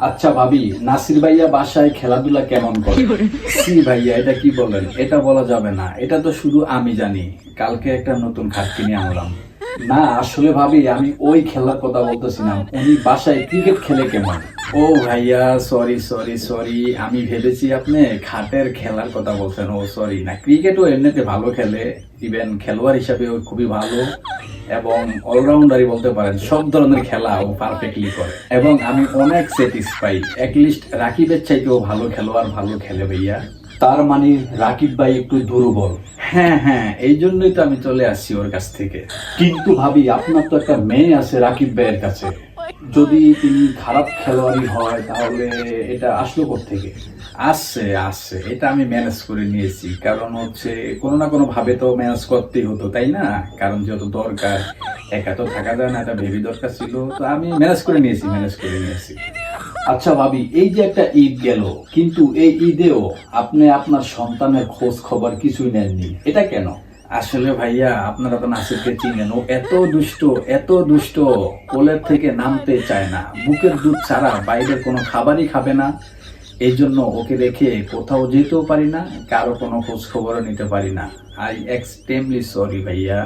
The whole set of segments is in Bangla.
আচ্ছা ভাবি, নাসির ভাইয়া বাসায় খেলাধুলা কেমন করে? সি ভাইয়া, এটা কি বলেন? এটা বলা যাবে না, এটা তো শুধু আমি জানি। কালকে একটা নতুন খাট কিনে আনলাম। না আসলে ভাবি, আমি ওই খেলার কথা বলতেছি না, উনি বাসায় ক্রিকেট খেলে কেমন। ও ভাইয়া, সরি সরি সরি, আমি ভেবেছি আপনি খাটের খেলার কথা বলছেন। ও সরি, না ক্রিকেটও এমনিতে ভালো খেলে, ইভেন খেলোয়াড় হিসাবেও খুবই ভালো এবং অলরাউন্ডারই বলতে পারেন। সব ধরনের খেলা ও পারফেক্টলি করে এবং আমি অনেক স্যাটিসফাই। অ্যাটলিস্ট রাকিবের চাইতেও ভালো খেলোয়াড় ভালো খেলে ভাইয়া। তার মানে রাকিব ভাই একটু দুর্বল? হ্যাঁ হ্যাঁ, এই জন্যই তো আমি চলে আসছি ওর কাছ থেকে। কিন্তু ভাবি, আপনার তো একটা মেয়ে আছে রাকিব ভাইয়ের কাছে, যদি তিনি খারাপ খেলোয়াড়ই হয় তাহলে এটা আসলো কোত্থেকে? আসছে আসছে, এটা আমি ম্যানেজ করে নিয়েছি। কারণ হচ্ছে কোনো না কোনো ভাবে তো ম্যানেজ করতেই হতো, তাই না? কারণ যেহেতু দরকার, একা তো থাকা যায় না, একটা বেবি দরকার ছিল, তো আমি ম্যানেজ করে নিয়েছি, ম্যানেজ করে নিয়েছি। আচ্ছা ভাবি, এই যে একটা ঈদ গেল, কিন্তু এই ঈদেও আপনি আপনার সন্তানের খোঁজ খবর কিছুই নেননি, এটা কেন? আসলে ভাইয়া, আপনারা তো নাসিরকে চিনেন, ও এত দুষ্ট, এত দুষ্ট, কোলের থেকে নামতে চায় না, বুকের দুধ ছাড়া বাইরের কোনো খাবারই খাবে না। এই জন্য ওকে রেখে কোথাও যেতেও পারি না, কারো কোনো খোঁজ খবরও নিতে পারি না। আই এক্সট্রিমলি সরি ভাইয়া।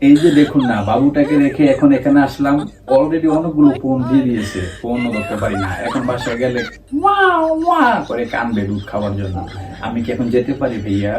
এই যে দেখুন না, বাবুটাকে রেখে এখন এখানে আসলাম, অলরেডি অনেকগুলো ফোন দিয়ে দিয়েছে, ফোনও ধরতে পারি না। এখন বাসায় গেলে ওয়া ওয়া করে কানবে দুধ খাওয়ার জন্য। আমি কি এখন যেতে পারি ভাইয়া?